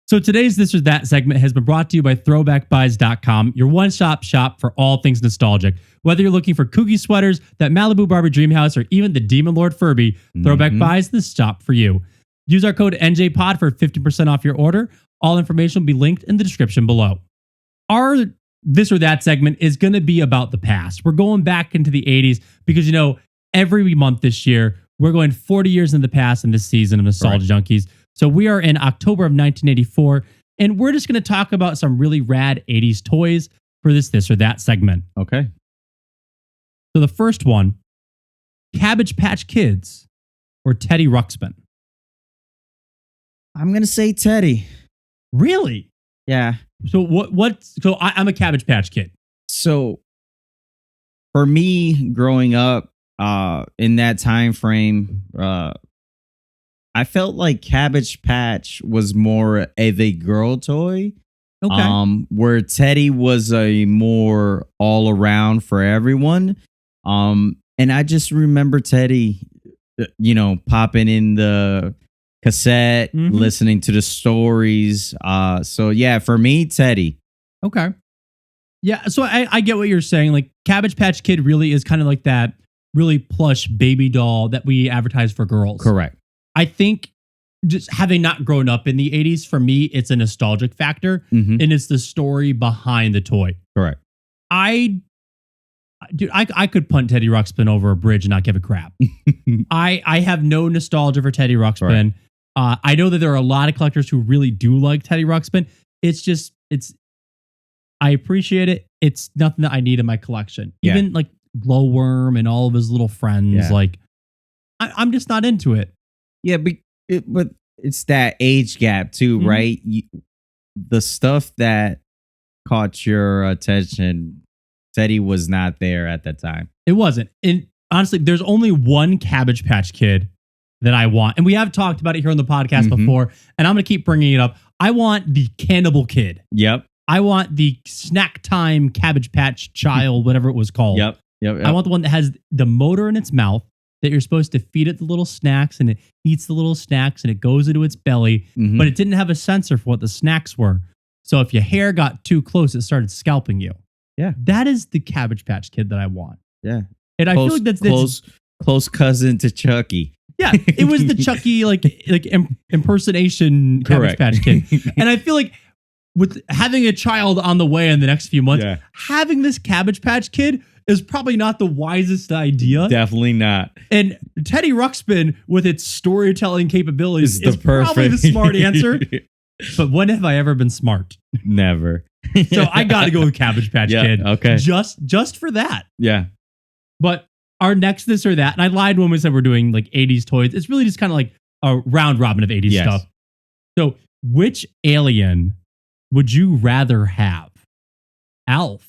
So today's This or That segment has been brought to you by throwbackbuys.com, your one-stop shop for all things nostalgic. Whether you're looking for Kooky sweaters, that Malibu Barbie dream house, or even the Demon Lord Furby, Throwback Buys is the shop for you. Use our code NJPOD for 50% off your order. All information will be linked in the description below. Our This or That segment is going to be about the past. We're going back into the 80s because, every month this year, we're going 40 years in the past in this season of Nostalgia Junkies. So we are in October of 1984, and we're just going to talk about some really rad 80s toys for this or that segment. Okay. So the first one, Cabbage Patch Kids or Teddy Ruxpin? I'm going to say Teddy. Really? Yeah. So I'm a Cabbage Patch Kid. So for me growing up in that time frame, I felt like Cabbage Patch was more of a girl toy. Okay. Where Teddy was a more all around for everyone. And I just remember Teddy, popping in the cassette, listening to the stories. So yeah, for me, Teddy. Okay. Yeah, so I get what you're saying. Like Cabbage Patch Kid really is kind of like that really plush baby doll that we advertise for girls. Correct. I think just having not grown up in the 80s, for me, it's a nostalgic factor, and it's the story behind the toy. Correct. I could punt Teddy Ruxpin over a bridge and not give a crap. I have no nostalgia for Teddy Ruxpin. I know that there are a lot of collectors who really do like Teddy Ruxpin. I appreciate it. It's nothing that I need in my collection. Even like Glowworm and all of his little friends. Like, I'm just not into it. Yeah, but it's that age gap too, right? The stuff that caught your attention, Teddy was not there at that time. It wasn't. And honestly, there's only one Cabbage Patch Kid that I want. And we have talked about it here on the podcast before, and I'm going to keep bringing it up. I want the Cannibal Kid. Yep. I want the Snack Time Cabbage Patch Child, whatever it was called. Yep. I want the one that has the motor in its mouth that you're supposed to feed it the little snacks, and it eats the little snacks and it goes into its belly, but it didn't have a sensor for what the snacks were. So if your hair got too close, it started scalping you. Yeah. That is the Cabbage Patch Kid that I want. Yeah. And I feel like that's close cousin to Chucky. Yeah, it was the Chucky impersonation Cabbage Patch Kid. And I feel like with having a child on the way in the next few months, having this Cabbage Patch Kid is probably not the wisest idea. Definitely not. And Teddy Ruxpin, with its storytelling capabilities, is perfect. probably the smart answer. But when have I ever been smart? Never. So I got to go with Cabbage Patch Kid. Okay. Just for that. Yeah. But our next This or That, and I lied when we said we're doing like 80s toys. It's really just kind of like a round robin of 80s stuff. So which alien would you rather have? Alf?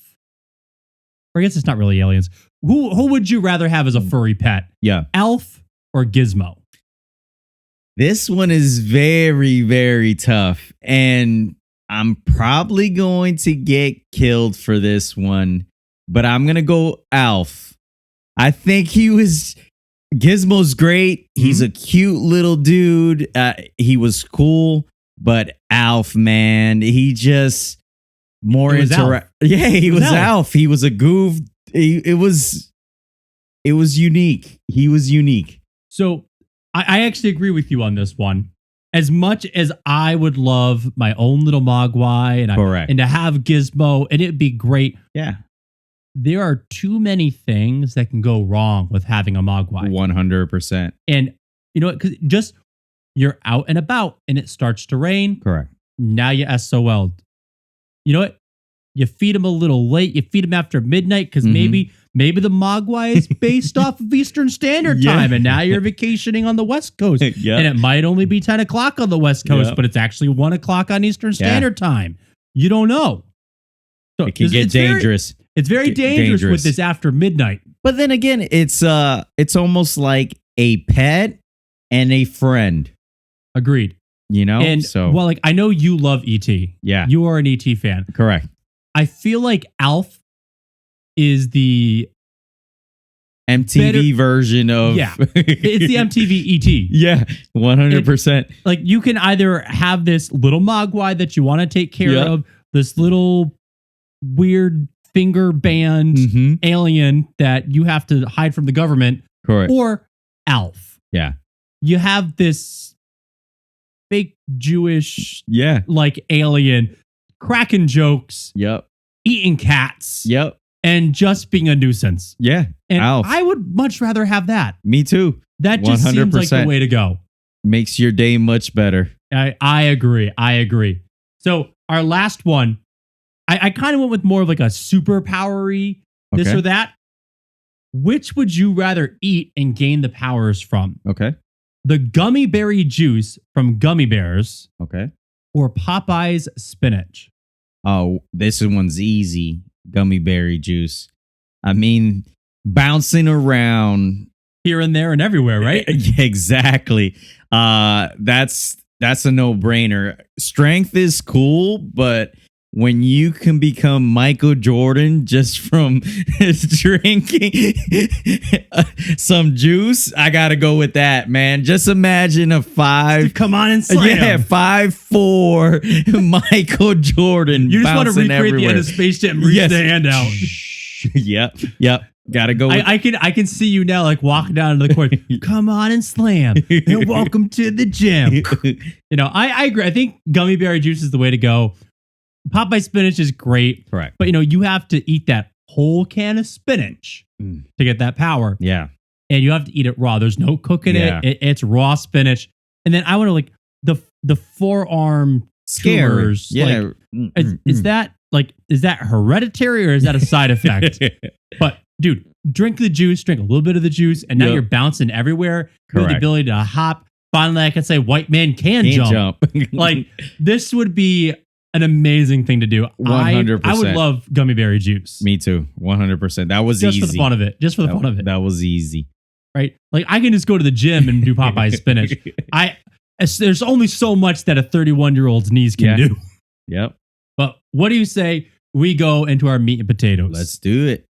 Or I guess it's not really aliens. Who would you rather have as a furry pet? Yeah. Alf or Gizmo? This one is very, very tough. And I'm probably going to get killed for this one. But I'm going to go Alf. I think Gizmo's great. He's a cute little dude. He was cool. But Alf, man, he just... more interact. Yeah, he was Alf. He was a goof. It was unique. He was unique. So I actually agree with you on this one. As much as I would love my own little Mogwai and to have Gizmo, and it'd be great. Yeah. There are too many things that can go wrong with having a Mogwai. 100%. And you know what? Because just you're out and about and it starts to rain. Correct. Now you SOL'd. You know what? You feed them a little late. You feed them after midnight because maybe the Mogwai is based off of Eastern Standard Time, and now you're vacationing on the West Coast. And it might only be 10 o'clock on the West Coast, but it's actually 1 o'clock on Eastern Standard Time. You don't know. So it can get dangerous. It's very dangerous with this after midnight. But then again, it's almost like a pet and a friend. Agreed. And well, like I know you love E.T. Yeah. You are an E.T. fan. Correct. I feel like Alf is the MTV version of Yeah. It's the MTV ET. Yeah, 100%. Like you can either have this little mogwai that you want to take care Yep. of, this little weird finger band Mhm. alien that you have to hide from the government, Correct. or Alf. Yeah. You have this fake Jewish Yeah. like alien cracking jokes, Yep. eating cats, Yep. and just being a nuisance. Yeah. And Alf. I would much rather have that. Me too. That just seems like the 100%. way to go. Makes your day much better. I agree. I agree. So our last one, I kind of went with more of like a superpowery this Okay. or that. Which would you rather eat and gain the powers from? Okay. The gummy berry juice from Gummibears Okay. or Popeye's spinach? Oh, this one's easy. Gummy berry juice. I mean, bouncing around. Here and there and everywhere, right? Exactly. That's a no-brainer. Strength is cool, but when you can become Michael Jordan just from drinking some juice, I gotta go with that, man. Just imagine a Come on and slam. 5'4" Michael Jordan. You just want to bouncing recreate the everywhere. end of Space Jam and reach Yes. the hand out. Yep. Gotta go with I can see you now like walking down to the court. Come on and slam. And welcome to the gym. You know, I agree. I think gummy berry juice is the way to go. Popeye spinach is great. Correct. But you know, you have to eat that whole can of spinach to get that power. Yeah. And you have to eat it raw. There's no cooking Yeah. It's raw spinach. And then I want to like the forearm Scary. tumors. Yeah. Like, is that hereditary or is that a side effect? But dude, drink the juice, drink a little bit of the juice, and now Yep. you're bouncing everywhere. You have the Correct. ability to hop. Finally, I can say white man can Can't jump. Like this would be an amazing thing to do. 100%. I would love gummy berry juice. Me too. 100%. That was Just easy. for the fun of it. Just for the fun of it. That was easy. Right? Like I can just go to the gym and do Popeye spinach. There's only so much that a 31-year-old's knees can Yeah. do. Yep. But what do you say we go into our meat and potatoes? Let's do it.